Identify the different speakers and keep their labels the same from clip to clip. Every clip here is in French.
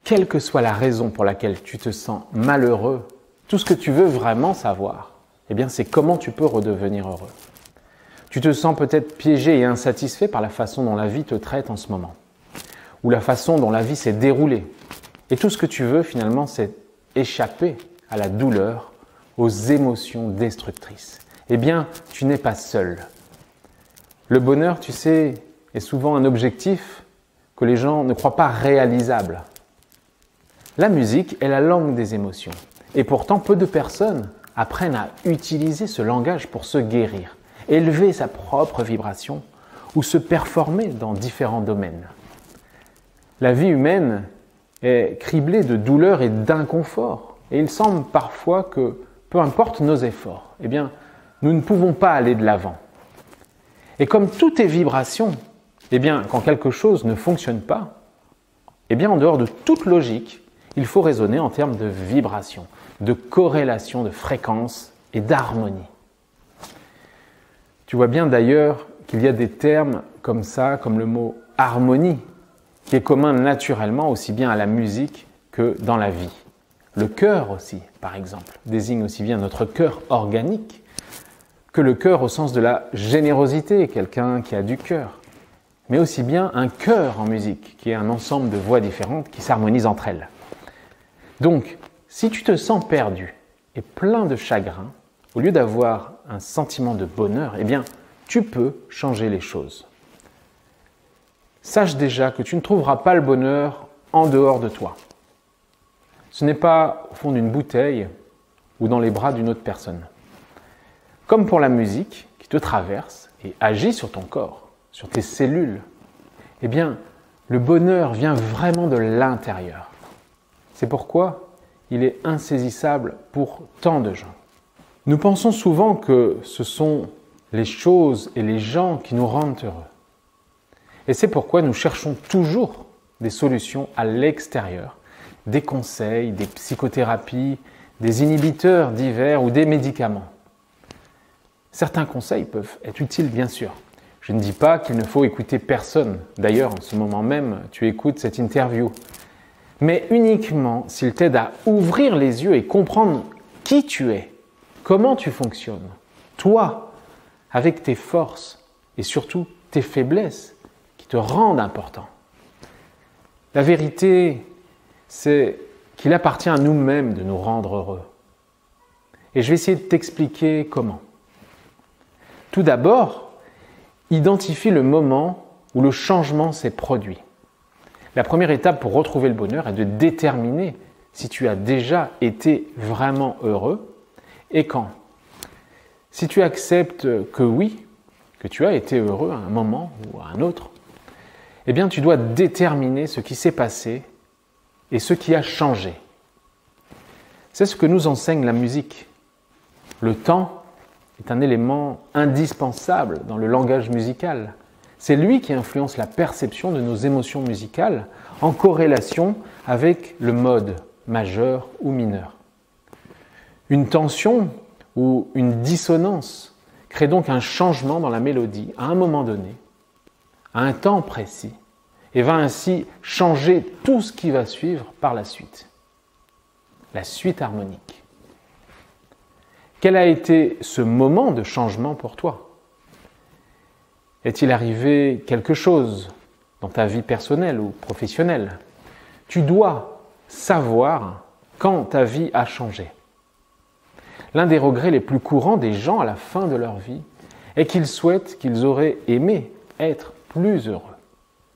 Speaker 1: quelle que soit la raison pour laquelle tu te sens malheureux, tout ce que tu veux vraiment savoir, eh bien, c'est comment tu peux redevenir heureux. Tu te sens peut-être piégé et insatisfait par la façon dont la vie te traite en ce moment, ou la façon dont la vie s'est déroulée. Et tout ce que tu veux finalement, c'est échapper à la douleur, aux émotions destructrices. Eh bien, tu n'es pas seul. Le bonheur, tu sais, est souvent un objectif que les gens ne croient pas réalisable. La musique est la langue des émotions. Et pourtant, peu de personnes apprennent à utiliser ce langage pour se guérir, élever sa propre vibration ou se performer dans différents domaines. La vie humaine est criblée de douleurs et d'inconfort. Et il semble parfois que, peu importe nos efforts, eh bien, nous ne pouvons pas aller de l'avant. Et comme tout est vibration, eh bien, quand quelque chose ne fonctionne pas, eh bien, en dehors de toute logique, il faut raisonner en termes de vibration, de corrélation, de fréquence et d'harmonie. Tu vois bien d'ailleurs qu'il y a des termes comme ça, comme le mot harmonie, qui est commun naturellement aussi bien à la musique que dans la vie. Le cœur aussi, par exemple, désigne aussi bien notre cœur organique que le cœur au sens de la générosité, quelqu'un qui a du cœur, mais aussi bien un chœur en musique, qui est un ensemble de voix différentes qui s'harmonisent entre elles. Donc, si tu te sens perdu et plein de chagrin, au lieu d'avoir un sentiment de bonheur, eh bien, tu peux changer les choses. Sache déjà que tu ne trouveras pas le bonheur en dehors de toi. Ce n'est pas au fond d'une bouteille ou dans les bras d'une autre personne. Comme pour la musique qui te traverse et agit sur ton corps, sur tes cellules, eh bien, le bonheur vient vraiment de l'intérieur. C'est pourquoi il est insaisissable pour tant de gens. Nous pensons souvent que ce sont les choses et les gens qui nous rendent heureux. Et c'est pourquoi nous cherchons toujours des solutions à l'extérieur, des conseils, des psychothérapies, des inhibiteurs divers ou des médicaments. Certains conseils peuvent être utiles, bien sûr. Je ne dis pas qu'il ne faut écouter personne. D'ailleurs, en ce moment même, tu écoutes cette interview. Mais uniquement s'il t'aide à ouvrir les yeux et comprendre qui tu es, comment tu fonctionnes, toi, avec tes forces et surtout tes faiblesses qui te rendent important. La vérité, c'est qu'il appartient à nous-mêmes de nous rendre heureux. Et je vais essayer de t'expliquer comment. Tout d'abord, identifie le moment où le changement s'est produit. La première étape pour retrouver le bonheur est de déterminer si tu as déjà été vraiment heureux et quand. Si tu acceptes que oui, que tu as été heureux à un moment ou à un autre, eh bien tu dois déterminer ce qui s'est passé et ce qui a changé. C'est ce que nous enseigne la musique. Le temps est un élément indispensable dans le langage musical. C'est lui qui influence la perception de nos émotions musicales en corrélation avec le mode majeur ou mineur. Une tension ou une dissonance crée donc un changement dans la mélodie à un moment donné, à un temps précis, et va ainsi changer tout ce qui va suivre par la suite. La suite harmonique. Quel a été ce moment de changement pour toi ? Est-il arrivé quelque chose dans ta vie personnelle ou professionnelle ? Tu dois savoir quand ta vie a changé. L'un des regrets les plus courants des gens à la fin de leur vie est qu'ils souhaitent qu'ils auraient aimé être plus heureux.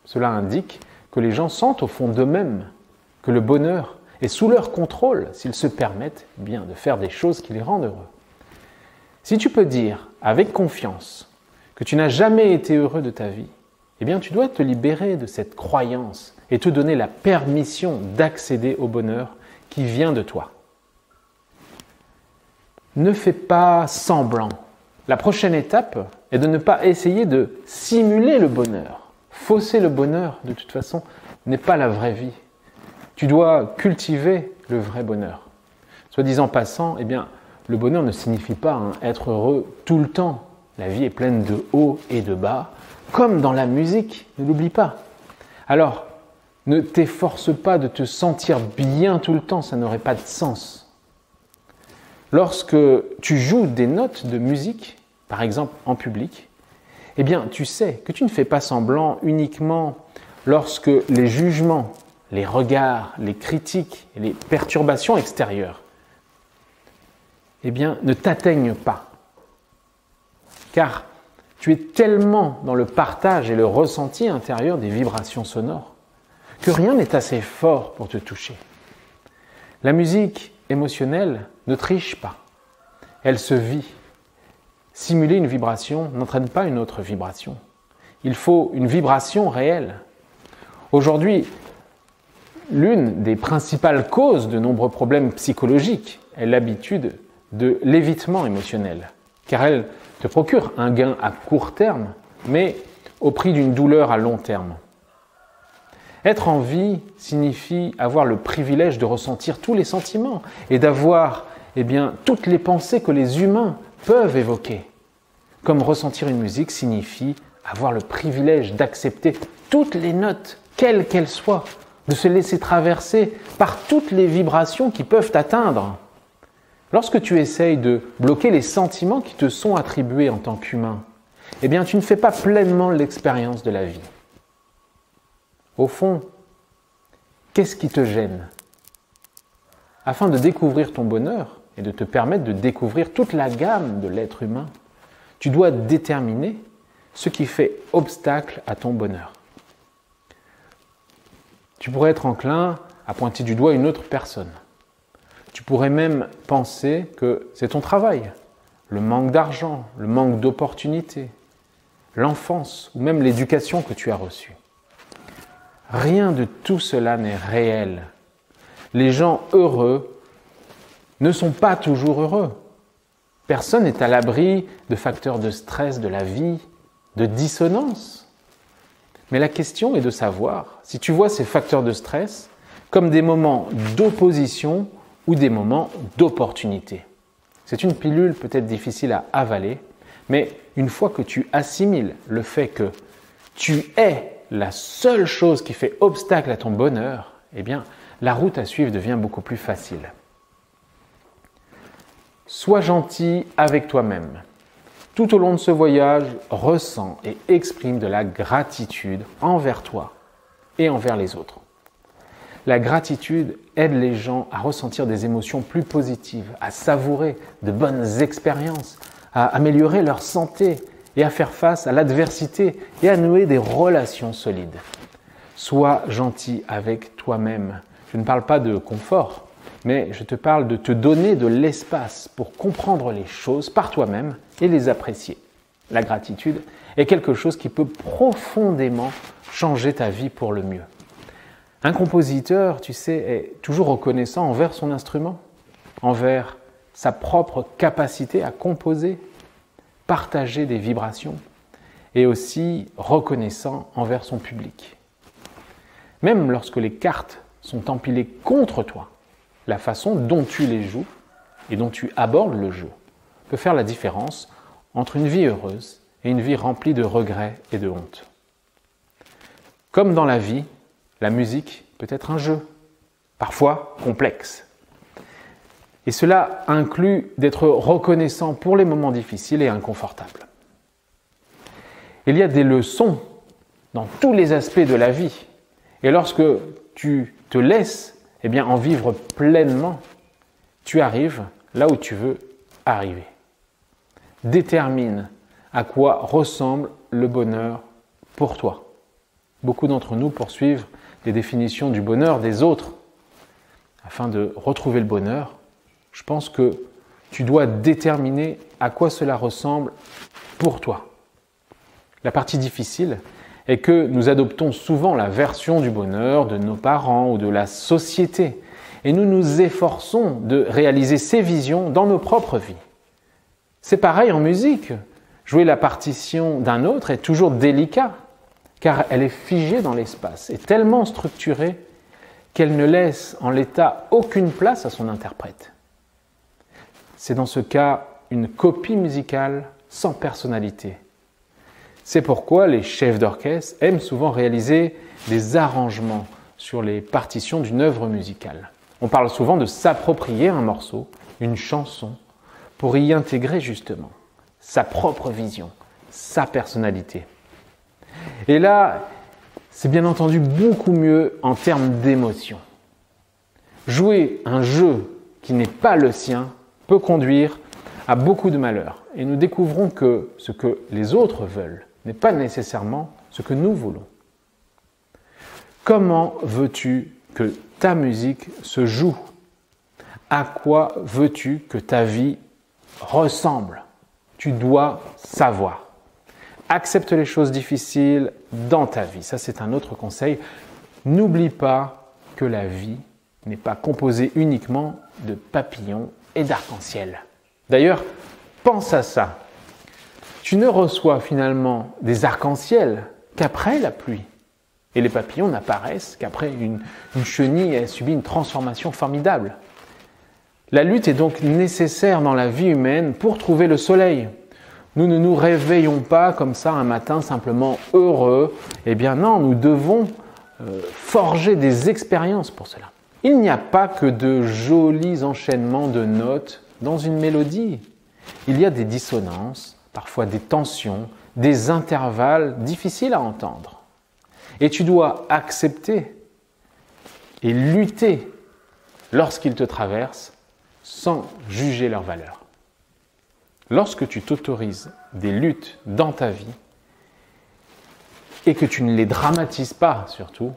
Speaker 1: Cela indique que les gens sentent au fond d'eux-mêmes que le bonheur est sous leur contrôle s'ils se permettent bien de faire des choses qui les rendent heureux. Si tu peux dire avec confiance que tu n'as jamais été heureux de ta vie, eh bien tu dois te libérer de cette croyance et te donner la permission d'accéder au bonheur qui vient de toi. Ne fais pas semblant. La prochaine étape est de ne pas essayer de simuler le bonheur. Fausser le bonheur, de toute façon, n'est pas la vraie vie. Tu dois cultiver le vrai bonheur. Soit disant passant, eh bien, le bonheur ne signifie pas être heureux tout le temps. La vie est pleine de hauts et de bas, comme dans la musique, ne l'oublie pas. Alors, Ne t'efforce pas de te sentir bien tout le temps, ça n'aurait pas de sens. Lorsque tu joues des notes de musique, par exemple en public, eh bien tu sais que tu ne fais pas semblant uniquement lorsque les jugements, les regards, les critiques et les perturbations extérieures eh bien, ne t'atteignent pas. Car tu es tellement dans le partage et le ressenti intérieur des vibrations sonores que rien n'est assez fort pour te toucher. La musique émotionnelle ne triche pas, elle se vit. Simuler une vibration n'entraîne pas une autre vibration. Il faut une vibration réelle. Aujourd'hui, l'une des principales causes de nombreux problèmes psychologiques est l'habitude de l'évitement émotionnel, car elle te procure un gain à court terme, mais au prix d'une douleur à long terme. Être en vie signifie avoir le privilège de ressentir tous les sentiments et d'avoir toutes les pensées que les humains peuvent évoquer. Comme ressentir une musique signifie avoir le privilège d'accepter toutes les notes, quelles qu'elles soient, de se laisser traverser par toutes les vibrations qui peuvent t'atteindre. Lorsque tu essayes de bloquer les sentiments qui te sont attribués en tant qu'humain, eh bien, tu ne fais pas pleinement l'expérience de la vie. Au fond, qu'est-ce qui te gêne? Afin de découvrir ton bonheur et de te permettre de découvrir toute la gamme de l'être humain, tu dois déterminer ce qui fait obstacle à ton bonheur. Tu pourrais être enclin à pointer du doigt une autre personne. Tu pourrais même penser que c'est ton travail, le manque d'argent, le manque d'opportunités, l'enfance ou même l'éducation que tu as reçue. Rien de tout cela n'est réel. Les gens heureux ne sont pas toujours heureux. Personne n'est à l'abri de facteurs de stress de la vie, de dissonance. Mais la question est de savoir si tu vois ces facteurs de stress comme des moments d'opposition ou des moments d'opportunité. C'est une pilule peut-être difficile à avaler, mais une fois que tu assimiles le fait que tu es la seule chose qui fait obstacle à ton bonheur, eh bien, la route à suivre devient beaucoup plus facile. Sois gentil avec toi-même. Tout au long de ce voyage, ressens et exprime de la gratitude envers toi et envers les autres. La gratitude aide les gens à ressentir des émotions plus positives, à savourer de bonnes expériences, à améliorer leur santé et à faire face à l'adversité et à nouer des relations solides. Sois gentil avec toi-même. Je ne parle pas de confort, mais je te parle de te donner de l'espace pour comprendre les choses par toi-même et les apprécier. La gratitude est quelque chose qui peut profondément changer ta vie pour le mieux. Un compositeur, tu sais, est toujours reconnaissant envers son instrument, envers sa propre capacité à composer, partager des vibrations, et aussi reconnaissant envers son public. Même lorsque les cartes sont empilées contre toi, la façon dont tu les joues et dont tu abordes le jeu peut faire la différence entre une vie heureuse et une vie remplie de regrets et de honte. Comme dans la vie, la musique peut être un jeu, parfois complexe. Et cela inclut d'être reconnaissant pour les moments difficiles et inconfortables. Il y a des leçons dans tous les aspects de la vie. Et lorsque tu te laisses en vivre pleinement, tu arrives là où tu veux arriver. Détermine à quoi ressemble le bonheur pour toi. Beaucoup d'entre nous poursuivent les définitions du bonheur des autres. Afin de retrouver le bonheur, je pense que tu dois déterminer à quoi cela ressemble pour toi. La partie difficile est que nous adoptons souvent la version du bonheur de nos parents ou de la société et nous nous efforçons de réaliser ces visions dans nos propres vies. C'est pareil en musique. Jouer la partition d'un autre est toujours délicat car elle est figée dans l'espace et tellement structurée qu'elle ne laisse en l'état aucune place à son interprète. C'est dans ce cas une copie musicale sans personnalité. C'est pourquoi les chefs d'orchestre aiment souvent réaliser des arrangements sur les partitions d'une œuvre musicale. On parle souvent de s'approprier un morceau, une chanson, pour y intégrer justement sa propre vision, sa personnalité. Et là, c'est bien entendu beaucoup mieux en termes d'émotion. Jouer un jeu qui n'est pas le sien peut conduire à beaucoup de malheur. Et nous découvrons que ce que les autres veulent n'est pas nécessairement ce que nous voulons. Comment veux-tu que ta musique se joue? À quoi veux-tu que ta vie ressemble? Tu dois savoir. Accepte les choses difficiles dans ta vie. Ça, c'est un autre conseil. N'oublie pas que la vie n'est pas composée uniquement de papillons et d'arc-en-ciel. D'ailleurs, pense à ça. Tu ne reçois finalement des arcs-en-ciel qu'après la pluie. Et les papillons n'apparaissent qu'après une chenille a subi une transformation formidable. La lutte est donc nécessaire dans la vie humaine pour trouver le soleil. Nous ne nous réveillons pas comme ça un matin simplement heureux. Eh bien non, nous devons forger des expériences pour cela. Il n'y a pas que de jolis enchaînements de notes dans une mélodie. Il y a des dissonances, parfois des tensions, des intervalles difficiles à entendre. Et tu dois accepter et lutter lorsqu'ils te traversent sans juger leur valeur. Lorsque tu t'autorises des luttes dans ta vie et que tu ne les dramatises pas surtout,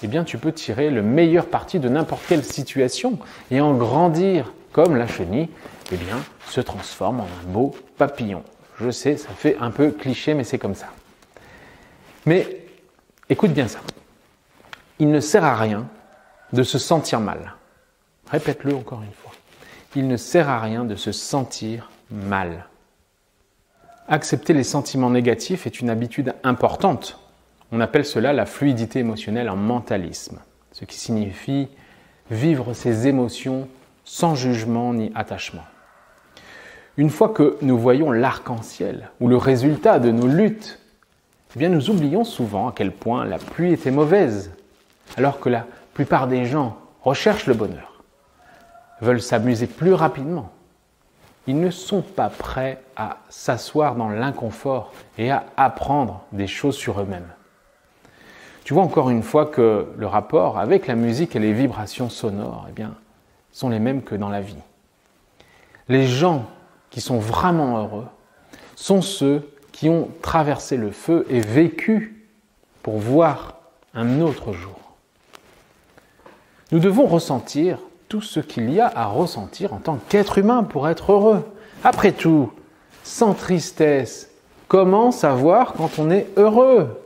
Speaker 1: eh bien tu peux tirer le meilleur parti de n'importe quelle situation et en grandir comme la chenille, eh bien, se transforme en un beau papillon. Je sais, ça fait un peu cliché, mais c'est comme ça. Mais écoute bien ça. Il ne sert à rien de se sentir mal. Répète-le encore une fois. Il ne sert à rien de se sentir mal. Accepter les sentiments négatifs est une habitude importante. On appelle cela la fluidité émotionnelle en mentalisme, ce qui signifie vivre ses émotions sans jugement ni attachement. Une fois que nous voyons l'arc-en-ciel ou le résultat de nos luttes, eh bien nous oublions souvent à quel point la pluie était mauvaise, alors que la plupart des gens recherchent le bonheur, veulent s'amuser plus rapidement. Ils ne sont pas prêts à s'asseoir dans l'inconfort et à apprendre des choses sur eux-mêmes. Tu vois encore une fois que le rapport avec la musique et les vibrations sonores, eh bien, sont les mêmes que dans la vie. Les gens qui sont vraiment heureux sont ceux qui ont traversé le feu et vécu pour voir un autre jour. Nous devons ressentir tout ce qu'il y a à ressentir en tant qu'être humain pour être heureux. Après tout, sans tristesse, comment savoir quand on est heureux?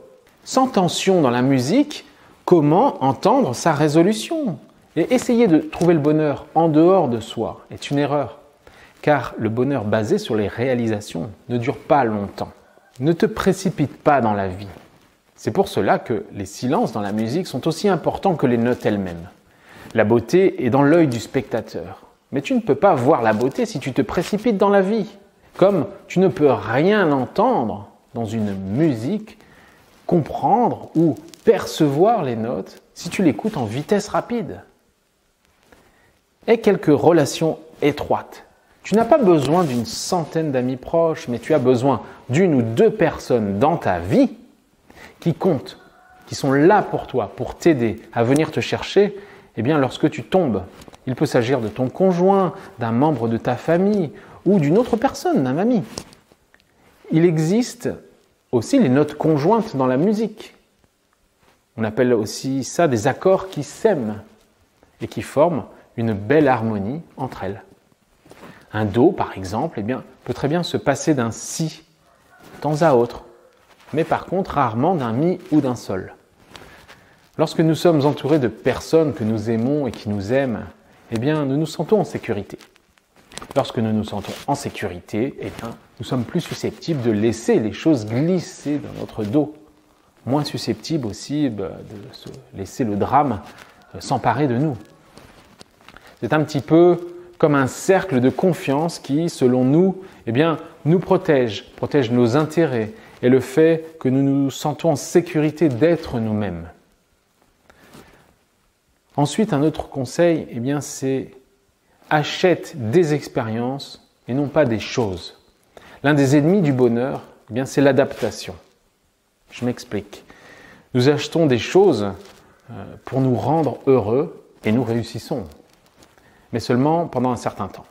Speaker 1: Sans tension dans la musique, comment entendre sa résolution? Et essayer de trouver le bonheur en dehors de soi est une erreur, car le bonheur basé sur les réalisations ne dure pas longtemps. Ne te précipite pas dans la vie. C'est pour cela que les silences dans la musique sont aussi importants que les notes elles-mêmes. La beauté est dans l'œil du spectateur, mais tu ne peux pas voir la beauté si tu te précipites dans la vie. Comme tu ne peux rien entendre dans une musique, comprendre ou percevoir les notes si tu l'écoutes en vitesse rapide. Aie quelques relations étroites. Tu n'as pas besoin d'une centaine d'amis proches, mais tu as besoin d'une ou deux personnes dans ta vie qui comptent, qui sont là pour toi, pour t'aider à venir te chercher. Eh bien, lorsque tu tombes, il peut s'agir de ton conjoint, d'un membre de ta famille ou d'une autre personne, d'un ami. Il existe aussi les notes conjointes dans la musique. On appelle aussi ça des accords qui s'aiment et qui forment une belle harmonie entre elles. Un do, par exemple, peut très bien se passer d'un si de temps à autre, mais par contre rarement d'un mi ou d'un sol. Lorsque nous sommes entourés de personnes que nous aimons et qui nous aiment, nous nous sentons en sécurité. Lorsque nous nous sentons en sécurité, nous sommes plus susceptibles de laisser les choses glisser dans notre dos, moins susceptibles aussi de se laisser le drame s'emparer de nous. C'est un petit peu comme un cercle de confiance qui, selon nous, nous protège nos intérêts et le fait que nous nous sentons en sécurité d'être nous-mêmes. Ensuite, un autre conseil, eh bien, c'est achète des expériences et non pas des choses. L'un des ennemis du bonheur, eh bien, c'est l'adaptation. Je m'explique. Nous achetons des choses pour nous rendre heureux et nous réussissons, mais seulement pendant un certain temps.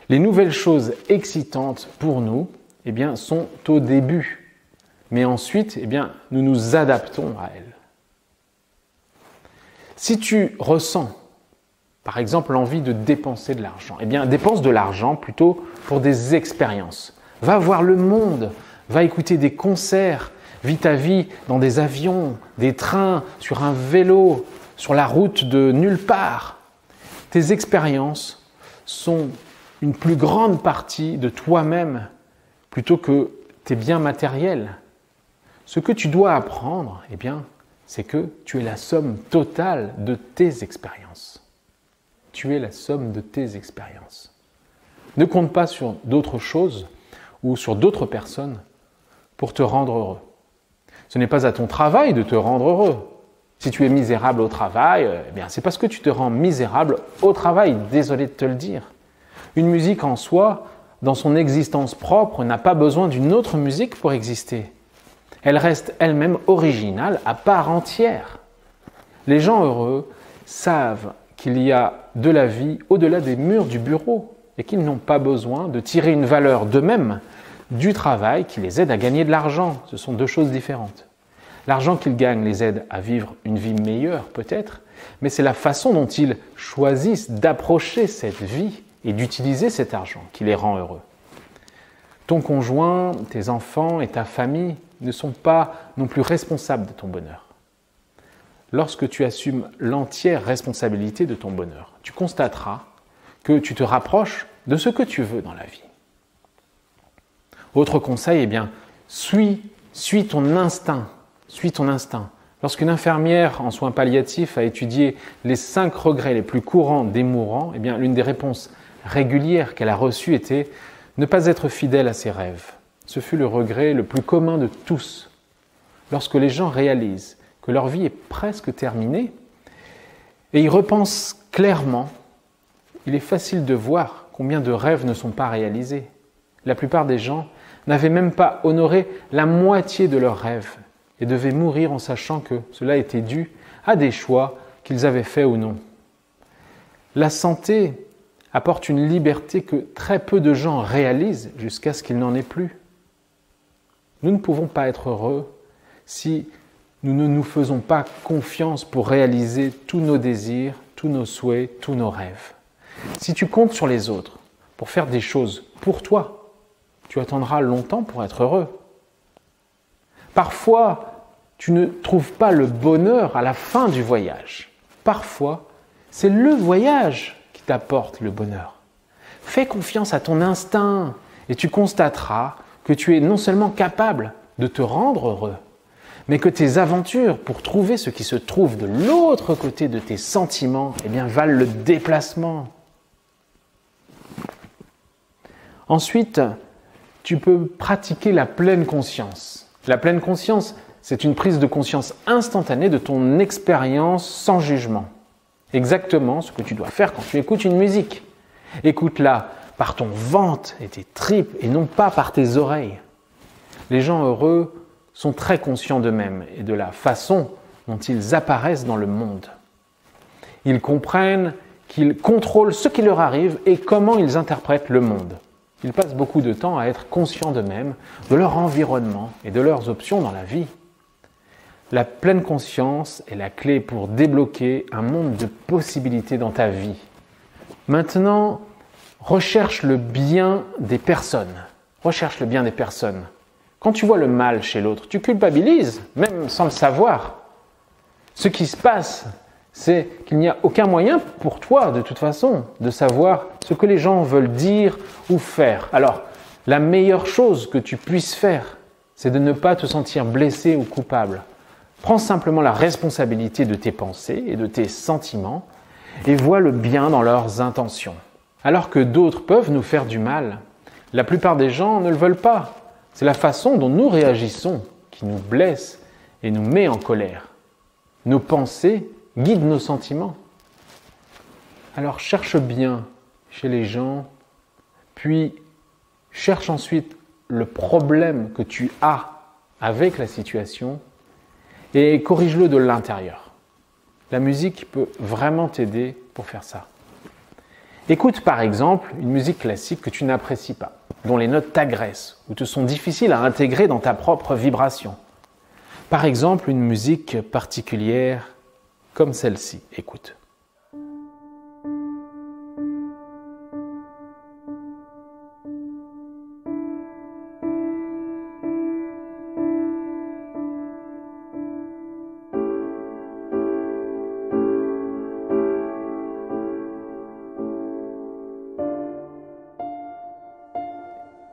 Speaker 1: Les nouvelles choses excitantes pour nous, eh bien, sont au début, mais ensuite, eh bien, nous nous adaptons à elles. Si tu ressens, par exemple, l'envie de dépenser de l'argent, eh bien, dépense de l'argent plutôt pour des expériences. Va voir le monde, va écouter des concerts, vis ta vie dans des avions, des trains, sur un vélo, sur la route de nulle part. Tes expériences sont une plus grande partie de toi-même plutôt que tes biens matériels. Ce que tu dois apprendre, eh bien, c'est que tu es la somme totale de tes expériences. Tu es la somme de tes expériences. Ne compte pas sur d'autres choses ou sur d'autres personnes pour te rendre heureux. Ce n'est pas à ton travail de te rendre heureux. Si tu es misérable au travail, eh bien, c'est parce que tu te rends misérable au travail, désolé de te le dire. Une musique en soi, dans son existence propre, n'a pas besoin d'une autre musique pour exister. Elle reste elle-même originale à part entière. Les gens heureux savent qu'il y a de la vie au-delà des murs du bureau et qu'ils n'ont pas besoin de tirer une valeur d'eux-mêmes du travail qui les aide à gagner de l'argent. Ce sont deux choses différentes. L'argent qu'ils gagnent les aide à vivre une vie meilleure peut-être, mais c'est la façon dont ils choisissent d'approcher cette vie et d'utiliser cet argent qui les rend heureux. Ton conjoint, tes enfants et ta famille ne sont pas non plus responsables de ton bonheur. Lorsque tu assumes l'entière responsabilité de ton bonheur, tu constateras que tu te rapproches de ce que tu veux dans la vie. Autre conseil, eh bien, suis ton instinct. Suis ton instinct. Lorsqu'une infirmière en soins palliatifs a étudié les 5 regrets les plus courants des mourants, eh bien, l'une des réponses régulières qu'elle a reçues était ne pas être fidèle à ses rêves. Ce fut le regret le plus commun de tous. Lorsque les gens réalisent que leur vie est presque terminée et y repensent clairement, il est facile de voir combien de rêves ne sont pas réalisés. La plupart des gens n'avaient même pas honoré la moitié de leurs rêves et devaient mourir en sachant que cela était dû à des choix qu'ils avaient faits ou non. La santé apporte une liberté que très peu de gens réalisent jusqu'à ce qu'il n'en ait plus. Nous ne pouvons pas être heureux si nous ne nous faisons pas confiance pour réaliser tous nos désirs, tous nos souhaits, tous nos rêves. Si tu comptes sur les autres pour faire des choses pour toi, tu attendras longtemps pour être heureux. Parfois, tu ne trouves pas le bonheur à la fin du voyage. Parfois, c'est le voyage qui t'apporte le bonheur. Fais confiance à ton instinct et tu constateras que tu es non seulement capable de te rendre heureux, mais que tes aventures pour trouver ce qui se trouve de l'autre côté de tes sentiments, eh bien, valent le déplacement. Ensuite, tu peux pratiquer la pleine conscience. La pleine conscience, c'est une prise de conscience instantanée de ton expérience sans jugement. Exactement ce que tu dois faire quand tu écoutes une musique. Écoute-la par ton ventre et tes tripes et non pas par tes oreilles. Les gens heureux sont très conscients d'eux-mêmes et de la façon dont ils apparaissent dans le monde. Ils comprennent qu'ils contrôlent ce qui leur arrive et comment ils interprètent le monde. Ils passent beaucoup de temps à être conscients d'eux-mêmes, de leur environnement et de leurs options dans la vie. La pleine conscience est la clé pour débloquer un monde de possibilités dans ta vie. Maintenant, recherche le bien des personnes. Recherche le bien des personnes. Quand tu vois le mal chez l'autre, tu culpabilises, même sans le savoir. Ce qui se passe, c'est qu'il n'y a aucun moyen pour toi, de toute façon, de savoir ce que les gens veulent dire ou faire. Alors, la meilleure chose que tu puisses faire, c'est de ne pas te sentir blessé ou coupable. Prends simplement la responsabilité de tes pensées et de tes sentiments et vois le bien dans leurs intentions. Alors que d'autres peuvent nous faire du mal, la plupart des gens ne le veulent pas. C'est la façon dont nous réagissons qui nous blesse et nous met en colère. Nos pensées guide nos sentiments. Alors cherche bien chez les gens, puis cherche ensuite le problème que tu as avec la situation et corrige-le de l'intérieur. La musique peut vraiment t'aider pour faire ça. Écoute par exemple une musique classique que tu n'apprécies pas, dont les notes t'agressent ou te sont difficiles à intégrer dans ta propre vibration. Par exemple, une musique particulière comme celle-ci. Écoute.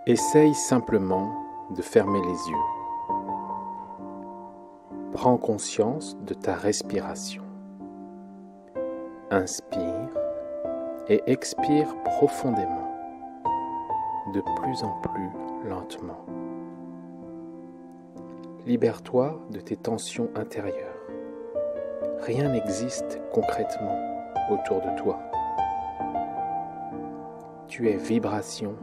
Speaker 1: Essaye simplement de fermer les yeux. Prends conscience de ta respiration. Inspire et expire profondément, de plus en plus lentement. Libère-toi de tes tensions intérieures. Rien n'existe concrètement autour de toi. Tu es vibration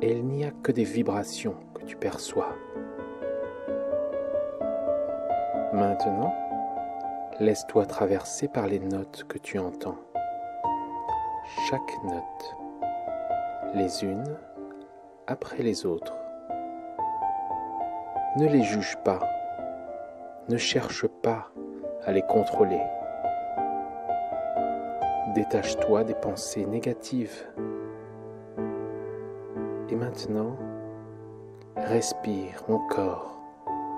Speaker 1: et il n'y a que des vibrations que tu perçois. Maintenant, laisse-toi traverser par les notes que tu entends. Chaque note, les unes après les autres. Ne les juge pas, ne cherche pas à les contrôler. Détache-toi des pensées négatives. Et maintenant, respire mon corps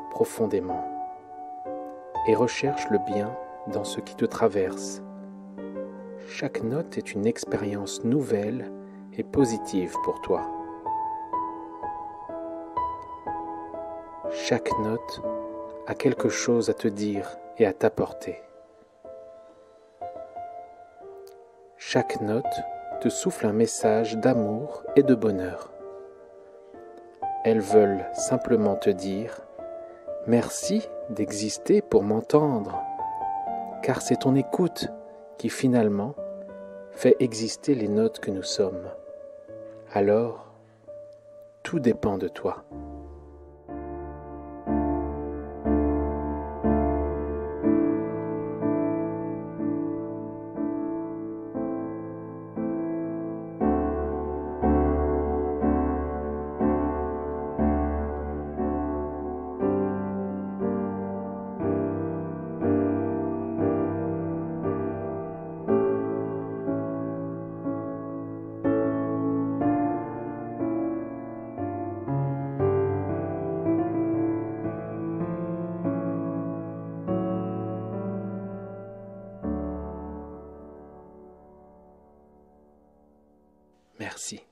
Speaker 1: profondément et recherche le bien dans ce qui te traverse. Chaque note est une expérience nouvelle et positive pour toi. Chaque note a quelque chose à te dire et à t'apporter. Chaque note te souffle un message d'amour et de bonheur. Elles veulent simplement te dire « Merci d'exister pour m'entendre », car c'est ton écoute qui finalement fait exister les notes que nous sommes. Alors, tout dépend de toi. Merci.